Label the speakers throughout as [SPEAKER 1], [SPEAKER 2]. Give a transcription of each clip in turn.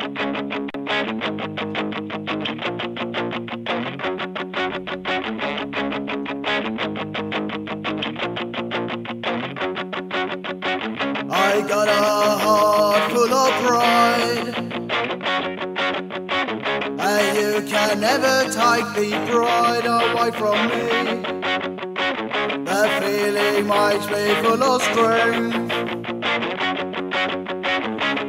[SPEAKER 1] I got a heart full of pride, and you can never take the pride away from me. The feeling makes me full of strength.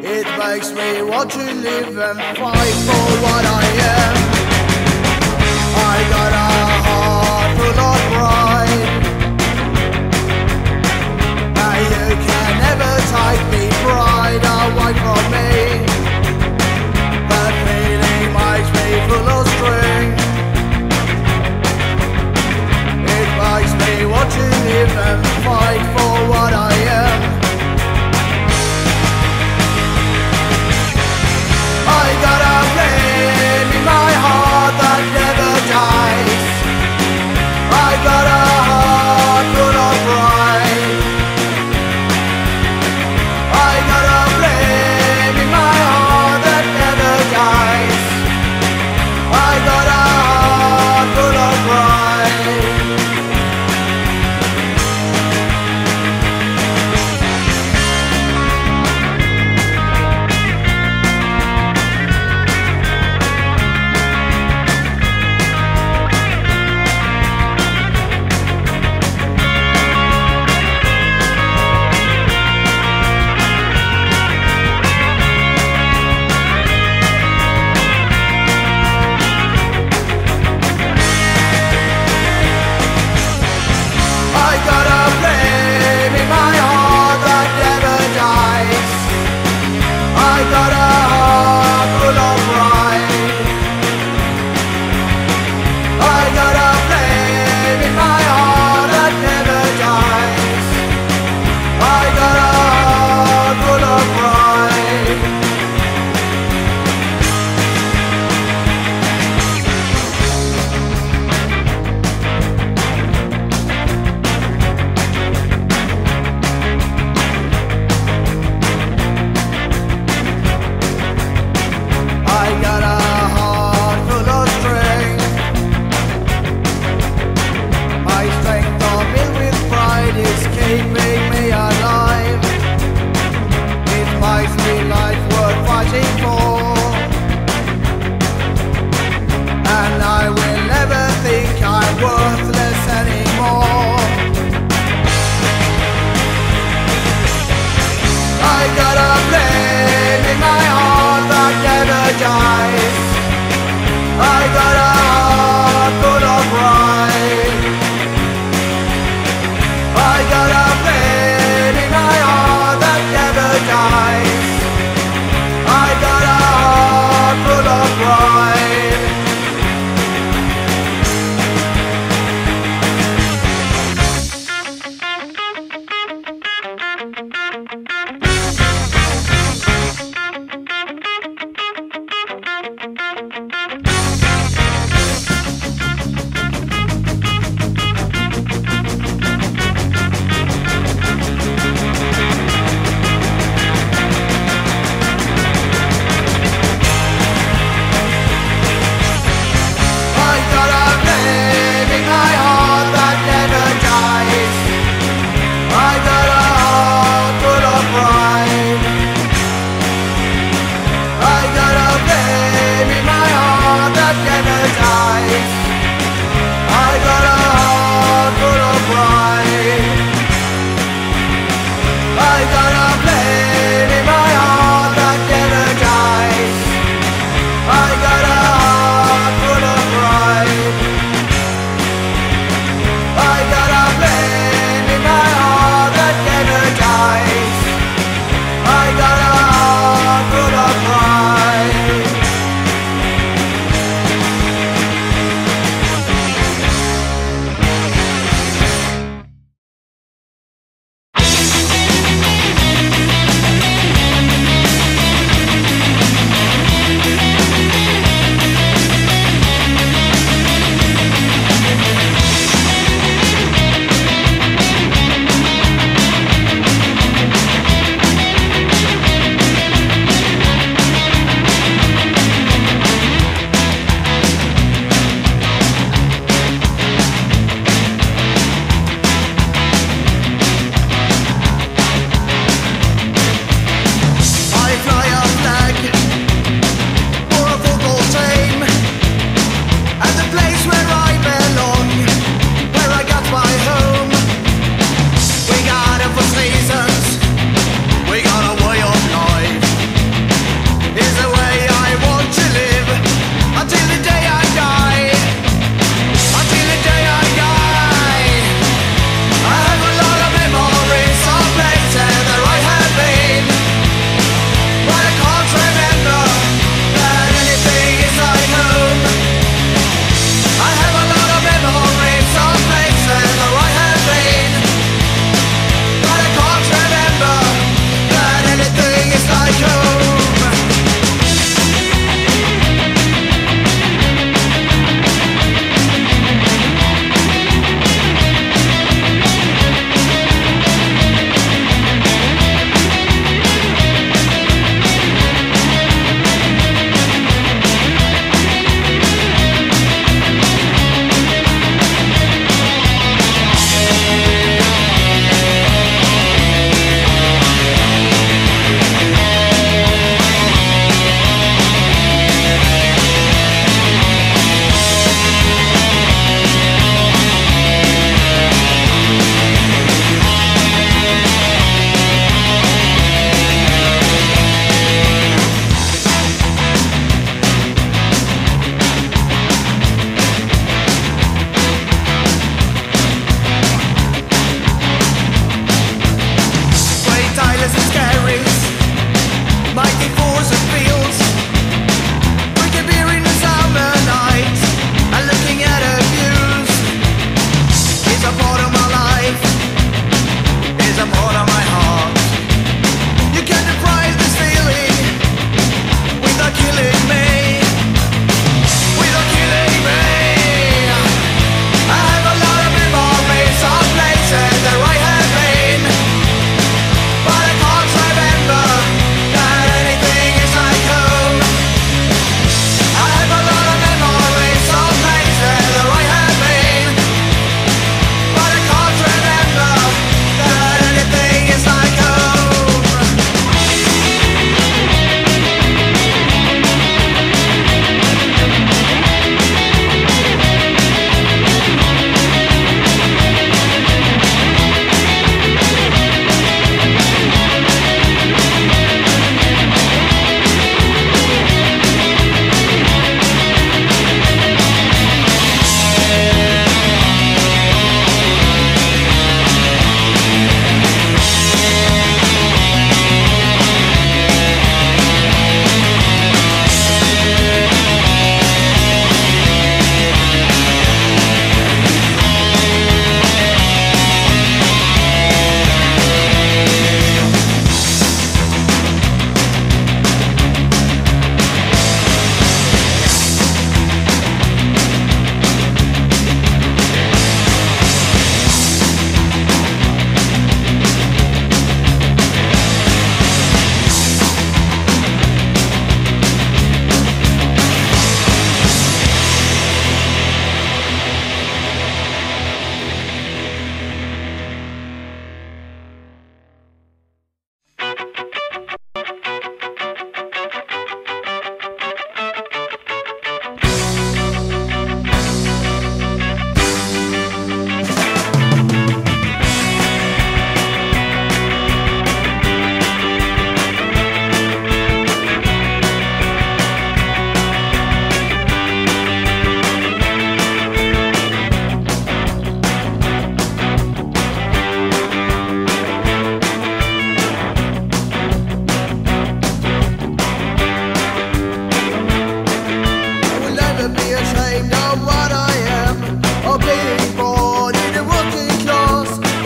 [SPEAKER 1] It makes me want to live and fight for what I am. I got a heart full of pride, and you can never take the pride away from me. That feeling makes me full of strength. It makes me want to live and fight for what I am. I got a flame in my heart that never dies. I got a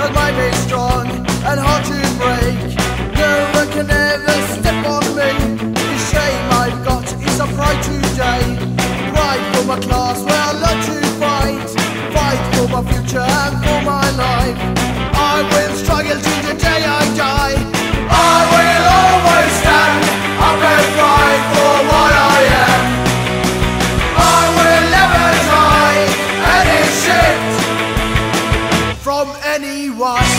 [SPEAKER 1] that might be strong and hard to break. No one can ever step on me. The shame I've got is a pride today. Pride for my class where I learn to fight. Fight for my future and for my life. I will struggle till the day I die. I will always stand up and fight for what I am. I will never try any shit from anyone.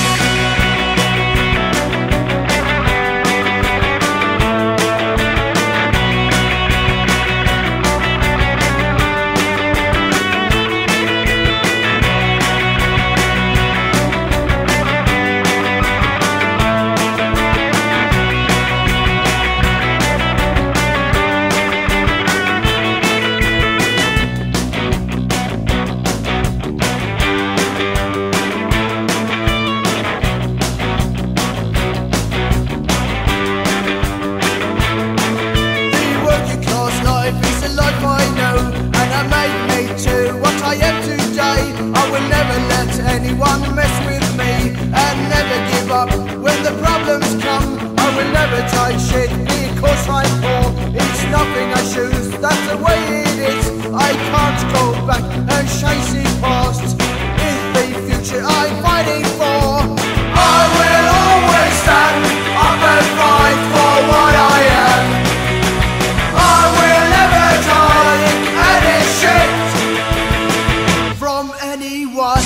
[SPEAKER 1] Anyone mess with me and never give up when the problems come. I will never take shit because I'm poor. It's nothing I choose, that's the way it is. I can't go back and chase it past. It's the future I'm fighting for. I will always stand up and fight for what I am. I will never take any shit from anyone.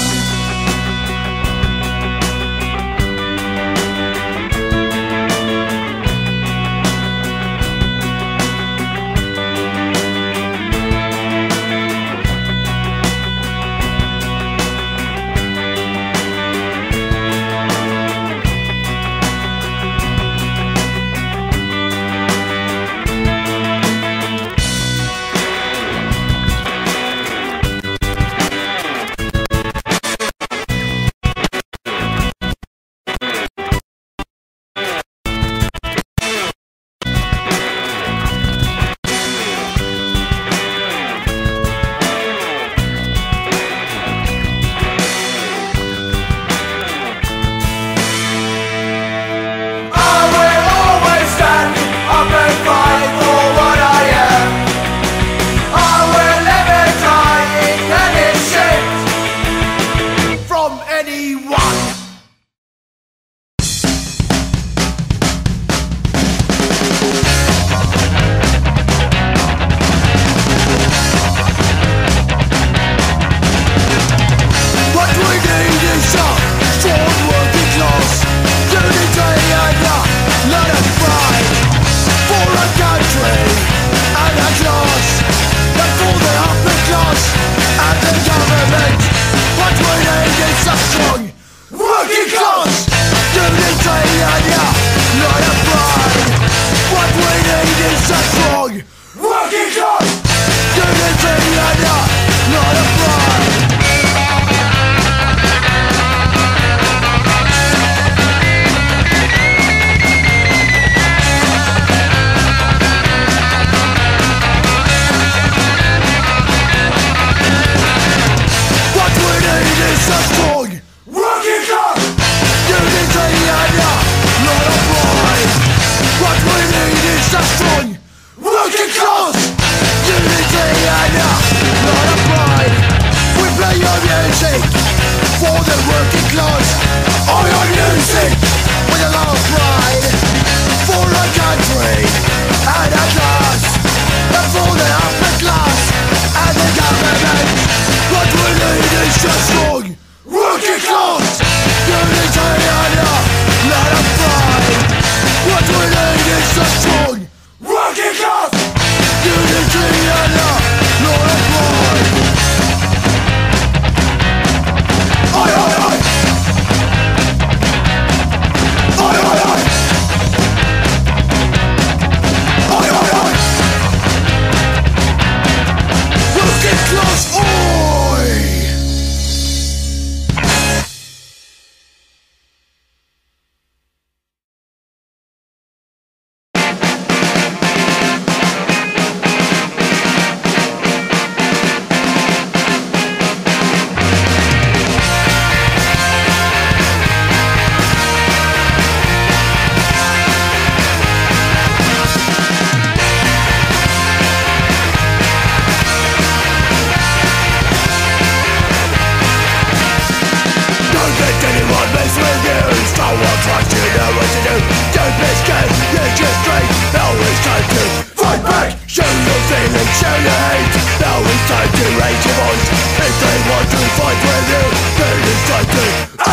[SPEAKER 1] What we need is a strong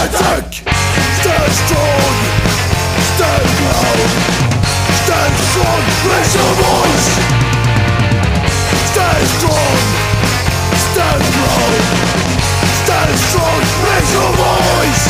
[SPEAKER 1] attack. Stand strong, stand proud, stand strong, raise your voice. Stand strong, stand proud, stand strong, raise your voice.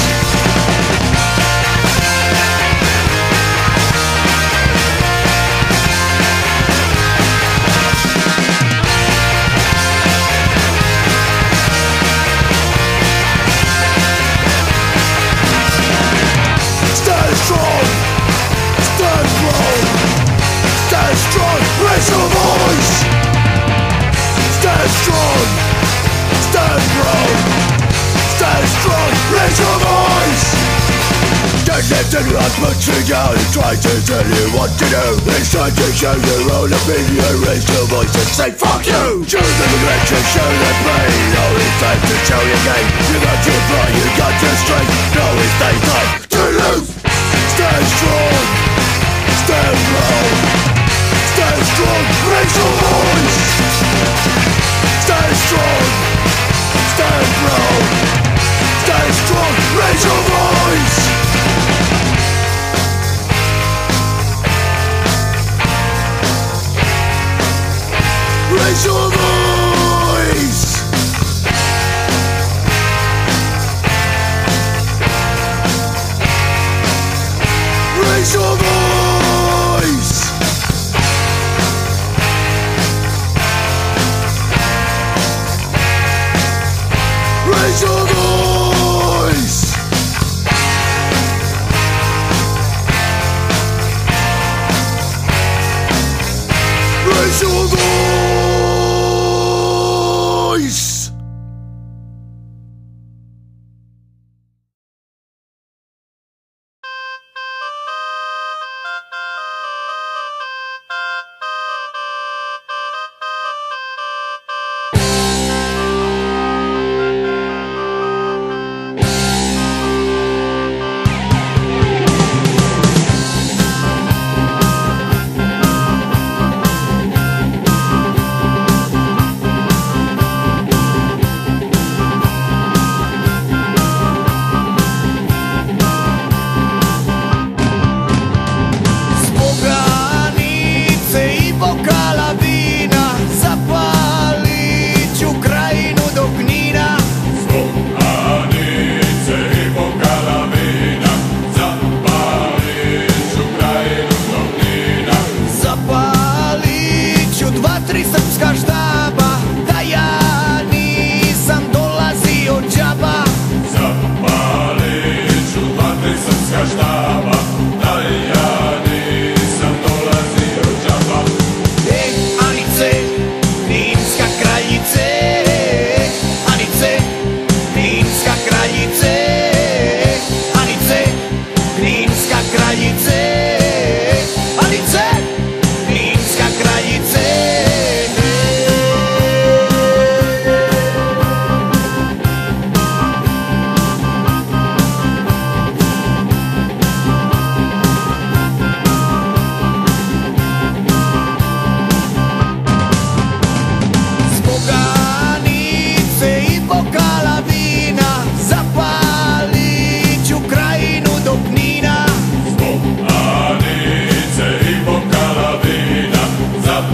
[SPEAKER 1] Stand strong, stand proud, stand strong, raise your voice. Stand strong, stand proud, stand strong, raise your voice. Stand left and right, punching out and trying to tell you what to do. It's time to show your own opinion, raise your voice and say fuck you. Show them aggression, show them pain. Now it's time to show your game. You got your pride, you got your strength. Now it's time to lose. Stand strong, stand proud, stand strong, raise your voice. Stand strong, stand proud, stand strong, raise your voice. Raise your voice. Raise your voice. Raise your voice. Raise your voice.
[SPEAKER 2] Zap